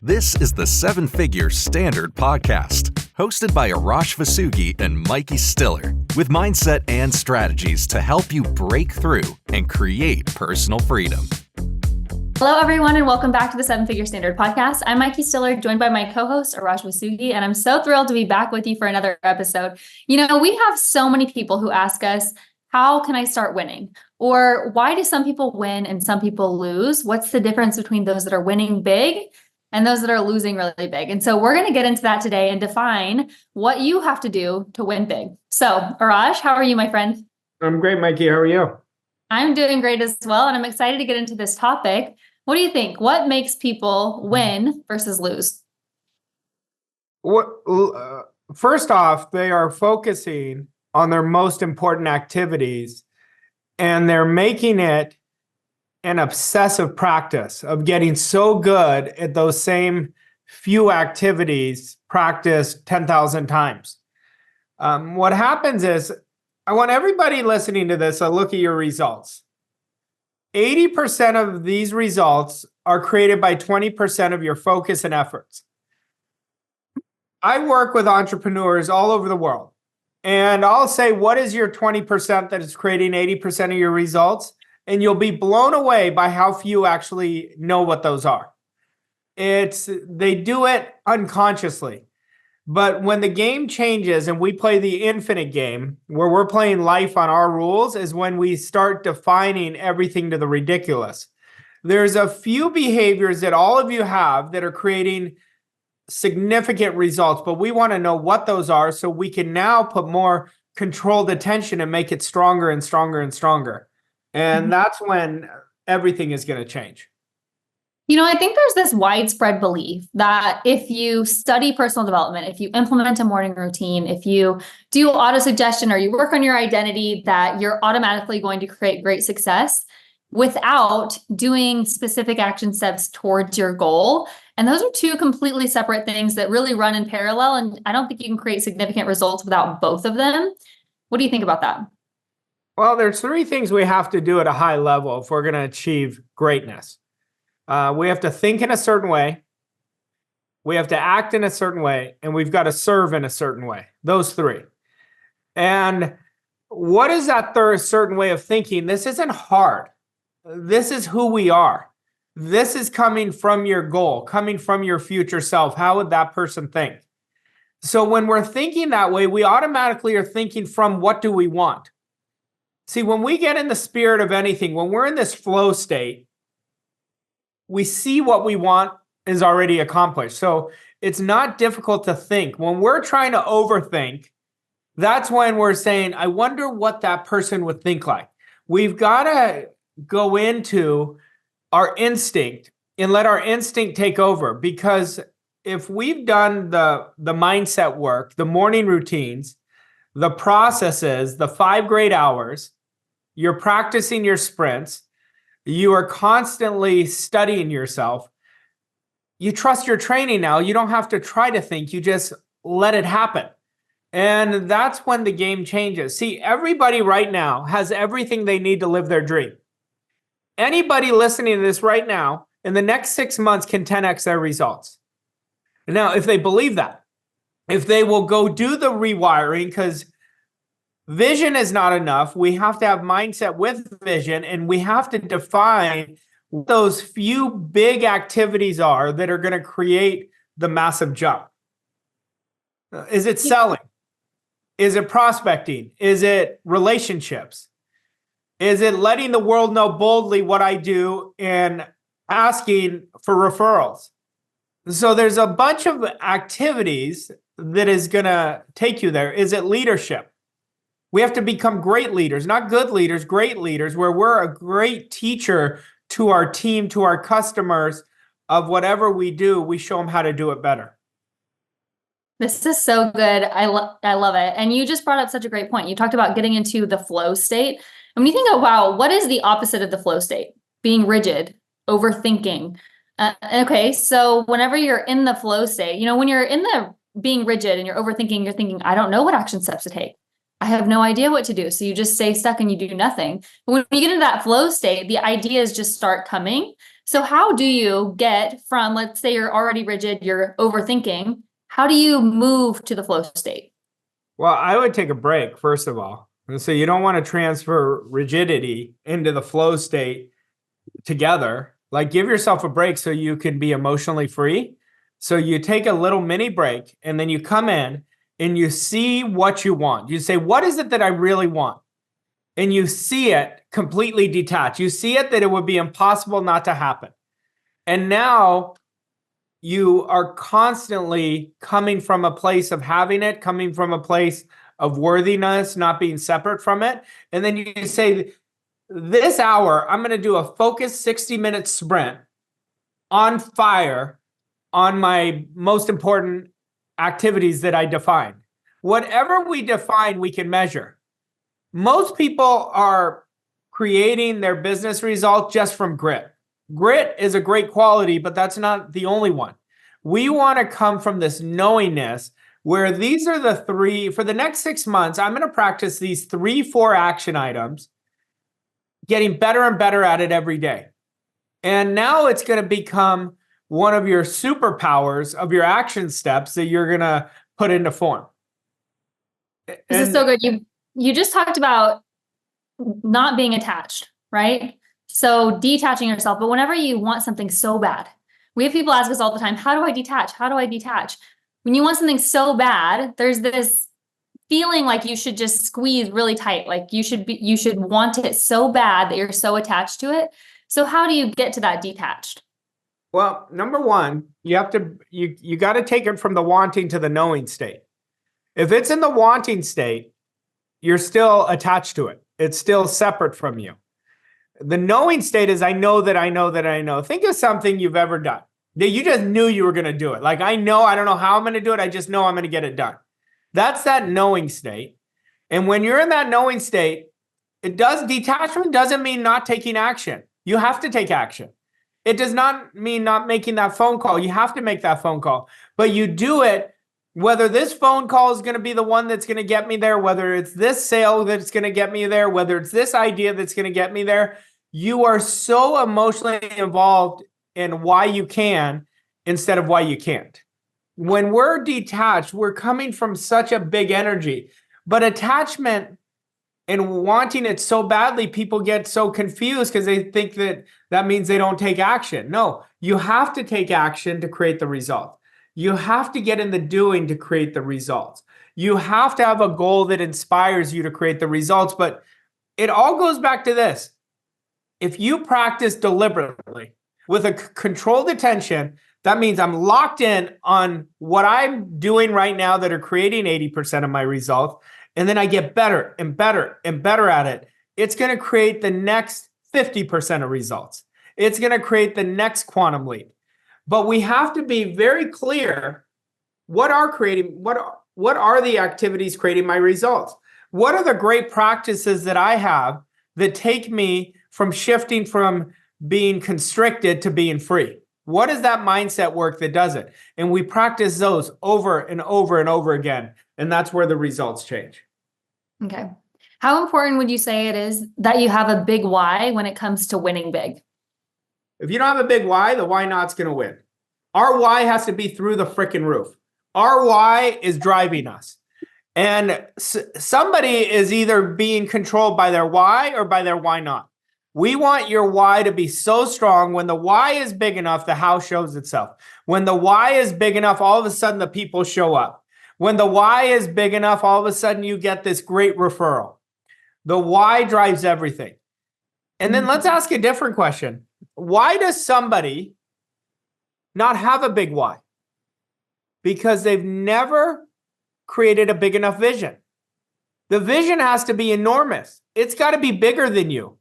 This is the Seven Figure Standard Podcast, hosted by Arash Vasugi and Mikey Stiller, with mindset and strategies to help you break through and create personal freedom. Hello, everyone, and welcome back to the Seven Figure Standard Podcast. I'm Mikey Stiller, joined by my co-host, Arash Vasugi, and I'm so thrilled to be back with you for another episode. You know, we have so many people who ask us, how can I start winning? Or why do some people win and some people lose? What's the difference between those that are winning big and those that are losing really big? And so we're going to get into that today and define what you have to do to win big. So, Arash, how are you, my friend? I'm great, Mikey. How are you? I'm doing great as well, and I'm excited to get into this topic. What do you think? What makes people win versus lose? First off, they are focusing on their most important activities, and they're making it an obsessive practice of getting so good at those same few activities practiced 10,000 times. What happens is, I want everybody listening to this to look at your results. 80% of these results are created by 20% of your focus and efforts. I work with entrepreneurs all over the world, and I'll say, what is your 20% that is creating 80% of your results? And you'll be blown away by how few actually know what those are. They do it unconsciously. But when the game changes and we play the infinite game, where we're playing life on our rules, is when we start defining everything to the ridiculous. There's a few behaviors that all of you have that are creating significant results, but we want to know what those are so we can now put more controlled attention and make it stronger and stronger and stronger. And that's when everything is going to change. You know, I think there's this widespread belief that if you study personal development, if you implement a morning routine, if you do auto-suggestion or you work on your identity, that you're automatically going to create great success without doing specific action steps towards your goal. And those are two completely separate things that really run in parallel. And I don't think you can create significant results without both of them. What do you think about that? Well, there's three things we have to do at a high level if we're going to achieve greatness. We have to think in a certain way, we have to act in a certain way, and we've got to serve in a certain way. Those three. And what is that third certain way of thinking? This isn't hard. This is who we are. This is coming from your goal, coming from your future self. How would that person think? So when we're thinking that way, we automatically are thinking from what do we want? See, when we get in the spirit of anything, when we're in this flow state, we see what we want is already accomplished. So it's not difficult to think. When we're trying to overthink, that's when we're saying, I wonder what that person would think like. We've got to go into our instinct and let our instinct take over. Because if we've done the mindset work, the morning routines, the processes, the 5 great hours, you're practicing your sprints, you are constantly studying yourself. You trust your training now. You don't have to try to think. You just let it happen. And that's when the game changes. See, everybody right now has everything they need to live their dream. Anybody listening to this right now, in the next 6 months, can 10x their results. Now, if they believe that, if they will go do the rewiring, because vision is not enough. We have to have mindset with vision, and we have to define what those few big activities are that are going to create the massive jump. Is it selling? Is it prospecting? Is it relationships? Is it letting the world know boldly what I do and asking for referrals? So there's a bunch of activities that is going to take you there. Is it leadership? We have to become great leaders, not good leaders, great leaders, where we're a great teacher to our team, to our customers of whatever we do. We show them how to do it better. This is so good. I love it. And you just brought up such a great point. You talked about getting into the flow state. And when you think, oh, wow, what is the opposite of the flow state? Being rigid, overthinking. Okay, so whenever you're in the flow state, you know, when you're in the being rigid and you're overthinking, you're thinking, I don't know what action steps to take. I have no idea what to do. So you just stay stuck and you do nothing. But when you get into that flow state, the ideas just start coming. So how do you get from, let's say you're already rigid, you're overthinking, how do you move to the flow state? Well, I would take a break, first of all. And so you don't want to transfer rigidity into the flow state together. Like, give yourself a break so you can be emotionally free. So you take a little mini break and then you come in and you see what you want. You say, what is it that I really want? And you see it completely detached. You see it that it would be impossible not to happen. And now you are constantly coming from a place of having it, coming from a place of worthiness, not being separate from it. And then you say, this hour, I'm going to do a focused 60-minute sprint on fire on my most important activities that I define. Whatever we define, we can measure. Most people are creating their business result just from grit. Grit is a great quality, but that's not the only one. We want to come from this knowingness where these are the three, for the next 6 months, I'm going to practice these 3-4 action items, getting better and better at it every day. And now it's going to become one of your superpowers of your action steps that you're going to put into form. This is so good. You just talked about not being attached, right? So detaching yourself, but whenever you want something so bad, we have people ask us all the time, how do I detach? How do I detach? When you want something so bad, there's this feeling like you should just squeeze really tight. Like you should want it so bad that you're so attached to it. So how do you get to that detached? Well, number one, you got to take it from the wanting to the knowing state. If it's in the wanting state, you're still attached to it. It's still separate from you. The knowing state is I know that I know that I know. Think of something you've ever done that you just knew you were going to do it. Like, I don't know how I'm going to do it. I just know I'm going to get it done. That's that knowing state. And when you're in that knowing state, detachment doesn't mean not taking action. You have to take action. It does not mean not making that phone call. You have to make that phone call, but you do it whether this phone call is going to be the one that's going to get me there, whether it's this sale that's going to get me there, whether it's this idea that's going to get me there. You are so emotionally involved in why you can instead of why you can't. When we're detached, we're coming from such a big energy, but attachment and wanting it so badly, people get so confused because they think that means they don't take action. No, you have to take action to create the result. You have to get in the doing to create the results. You have to have a goal that inspires you to create the results. But it all goes back to this. If you practice deliberately with a controlled attention, that means I'm locked in on what I'm doing right now that are creating 80% of my results. And then I get better and better and better at it. It's going to create the next 50% of results. It's going to create the next quantum leap. But we have to be very clear what are the activities creating my results? What are the great practices that I have that take me from shifting from being constricted to being free? What is that mindset work that does it? And we practice those over and over and over again. And that's where the results change. Okay. How important would you say it is that you have a big why when it comes to winning big? If you don't have a big why, the why not's going to win. Our why has to be through the freaking roof. Our why is driving us. And somebody is either being controlled by their why or by their why not. We want your why to be so strong. When the why is big enough, the how shows itself. When the why is big enough, all of a sudden the people show up. When the why is big enough, all of a sudden you get this great referral. The why drives everything. And then let's ask a different question. Why does somebody not have a big why? Because they've never created a big enough vision. The vision has to be enormous. It's got to be bigger than you.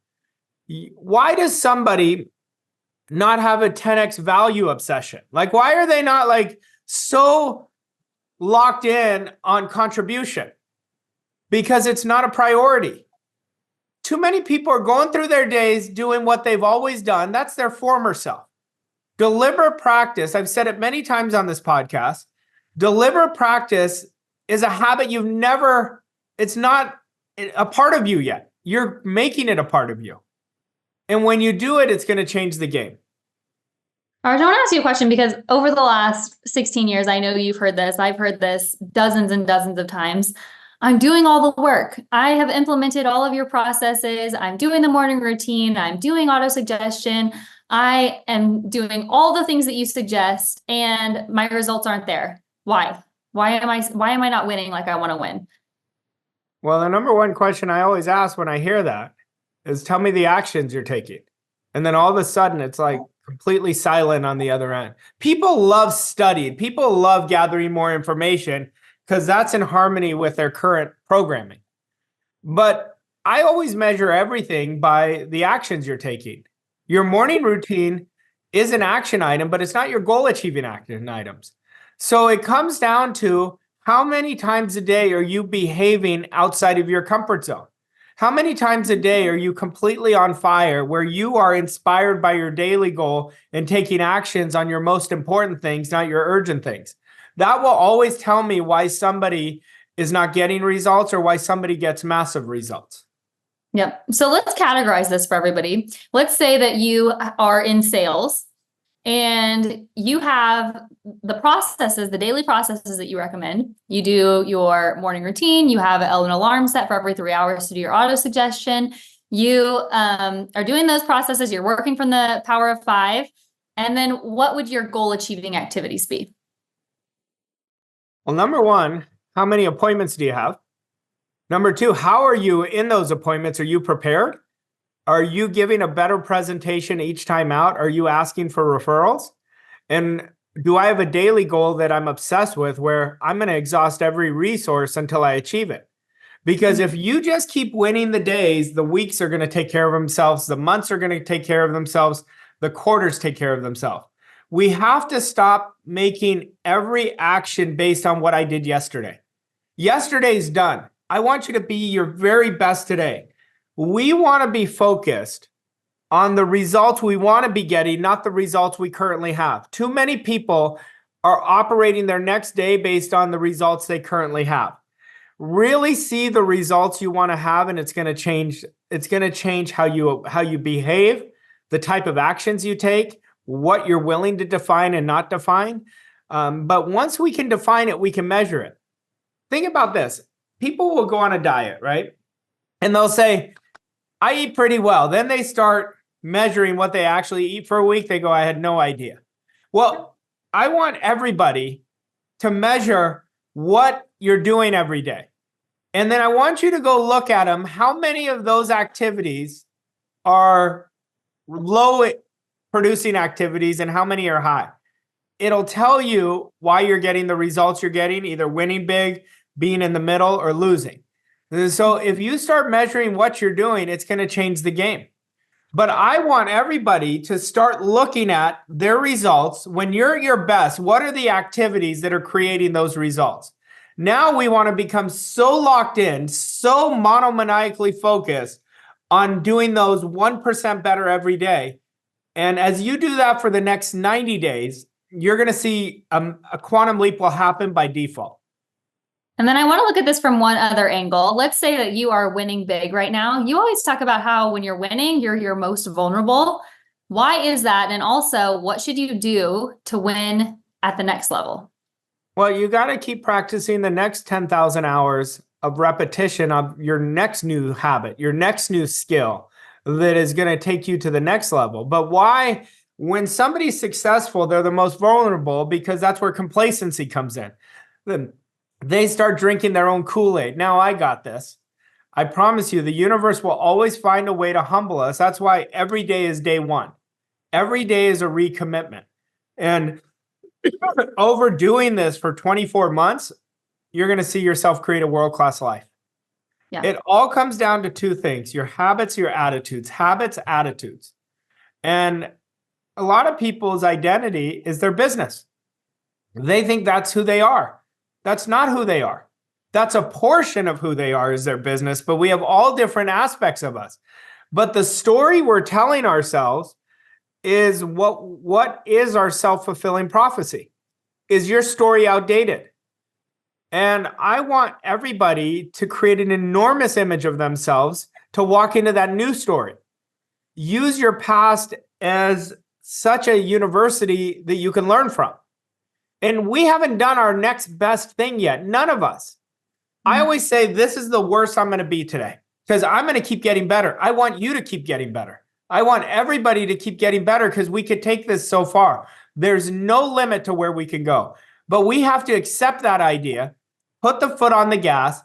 Why does somebody not have a 10x value obsession? Like, why are they not like so locked in on contribution? Because it's not a priority. Too many people are going through their days doing what they've always done. That's their former self. Deliberate practice, I've said it many times on this podcast, deliberate practice is a habit it's not a part of you yet. You're making it a part of you. And when you do it, it's going to change the game. All right, I want to ask you a question because over the last 16 years, I know you've heard this. I've heard this dozens and dozens of times. I'm doing all the work. I have implemented all of your processes. I'm doing the morning routine. I'm doing auto suggestion. I am doing all the things that you suggest, and my results aren't there. Why? Why am I not winning like I want to win? Well, the number one question I always ask when I hear that is tell me the actions you're taking. And then all of a sudden it's like completely silent on the other end. People love studying. People love gathering more information because that's in harmony with their current programming. But I always measure everything by the actions you're taking. Your morning routine is an action item, but it's not your goal achieving action items. So it comes down to how many times a day are you behaving outside of your comfort zone? How many times a day are you completely on fire where you are inspired by your daily goal and taking actions on your most important things, not your urgent things? That will always tell me why somebody is not getting results or why somebody gets massive results. Yep. So let's categorize this for everybody. Let's say that you are in sales and you have the processes, the daily processes that you recommend. You do your morning routine. You have an alarm set for every 3 hours to do your auto suggestion. You are doing those processes. You're working from the power of 5. And then what would your goal achieving activities be? Well, number one, how many appointments do you have? Number two, how are you in those appointments? Are you prepared? Are you giving a better presentation each time out? Are you asking for referrals? And do I have a daily goal that I'm obsessed with where I'm going to exhaust every resource until I achieve it? Because if you just keep winning the days, the weeks are going to take care of themselves. The months are going to take care of themselves. The quarters take care of themselves. We have to stop making every action based on what I did yesterday. Yesterday's done. I want you to be your very best today. We want to be focused on the results we want to be getting, not the results we currently have. Too many people are operating their next day based on the results they currently have. Really see the results you want to have, and it's going to change. It's going to change how you behave, the type of actions you take, what you're willing to define and not define. But once we can define it, we can measure it. Think about this. People will go on a diet, right? And they'll say, I eat pretty well. Then they start measuring what they actually eat for a week. They go, I had no idea. Well, I want everybody to measure what you're doing every day. And then I want you to go look at them. How many of those activities are low producing activities and how many are high? It'll tell you why you're getting the results you're getting, either winning big, being in the middle, or losing. So if you start measuring what you're doing, it's going to change the game. But I want everybody to start looking at their results. When you're at your best, what are the activities that are creating those results? Now we want to become so locked in, so monomaniacally focused on doing those 1% better every day. And as you do that for the next 90 days, you're going to see a quantum leap will happen by default. And then I want to look at this from one other angle. Let's say that you are winning big right now. You always talk about how when you're winning, you're your most vulnerable. Why is that? And also, what should you do to win at the next level? Well, you got to keep practicing the next 10,000 hours of repetition of your next new habit, your next new skill that is going to take you to the next level. But why? When somebody's successful, they're the most vulnerable because that's where complacency comes in. They start drinking their own Kool-Aid. Now I got this. I promise you, the universe will always find a way to humble us. That's why every day is day one. Every day is a recommitment. And overdoing this for 24 months, you're going to see yourself create a world-class life. Yeah. It all comes down to two things: your habits, your attitudes. Habits, attitudes. And a lot of people's identity is their business. They think that's who they are. That's not who they are. That's a portion of who they are is their business, but we have all different aspects of us. But the story we're telling ourselves is what is our self-fulfilling prophecy? Is your story outdated? And I want everybody to create an enormous image of themselves to walk into that new story. Use your past as such a university that you can learn from. And we haven't done our next best thing yet. None of us. I always say this is the worst I'm going to be today because I'm going to keep getting better. I want you to keep getting better. I want everybody to keep getting better because we could take this so far. There's no limit to where we can go. But we have to accept that idea, put the foot on the gas,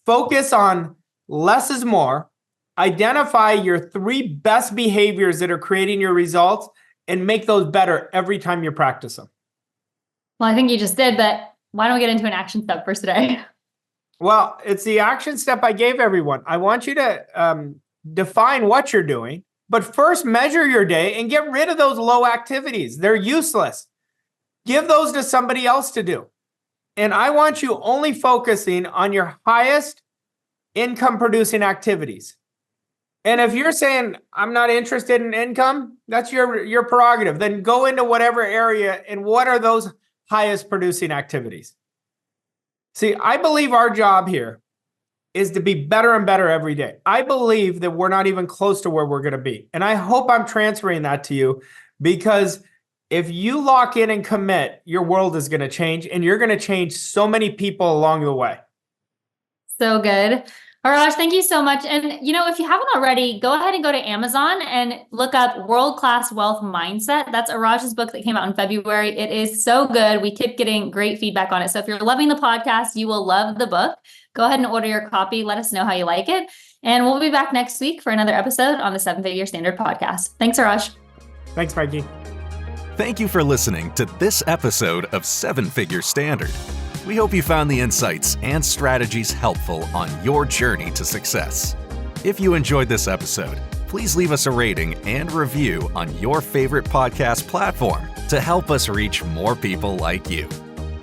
focus on less is more, identify your 3 best behaviors that are creating your results, and make those better every time you practice them. Well, I think you just did, but why don't we get into an action step for today? Well, it's the action step I gave everyone. I want you to define what you're doing, but first measure your day and get rid of those low activities. They're useless. Give those to somebody else to do. And I want you only focusing on your highest income producing activities. And if you're saying, I'm not interested in income, that's your prerogative. Then go into whatever area and what are those highest producing activities? See, I believe our job here is to be better and better every day. I believe that we're not even close to where we're going to be. And I hope I'm transferring that to you because if you lock in and commit, your world is going to change and you're going to change so many people along the way. So good. Arash, thank you so much. And, if you haven't already, go ahead and go to Amazon and look up World-Class Wealth Mindset. That's Arash's book that came out in February. It is so good. We keep getting great feedback on it. So if you're loving the podcast, you will love the book. Go ahead and order your copy. Let us know how you like it. And we'll be back next week for another episode on the 7-Figure Standard podcast. Thanks, Arash. Thanks, Mikey. Thank you for listening to this episode of 7-Figure Standard. We hope you found the insights and strategies helpful on your journey to success. If you enjoyed this episode, please leave us a rating and review on your favorite podcast platform to help us reach more people like you.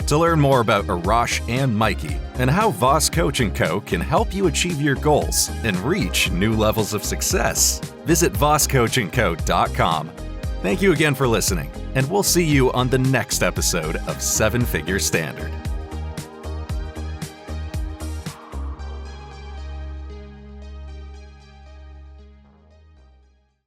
To learn more about Arash and Mikey and how Voss Coach & Co. can help you achieve your goals and reach new levels of success, visit vosscoachandco.com. Thank you again for listening, and we'll see you on the next episode of 7-Figure Standard.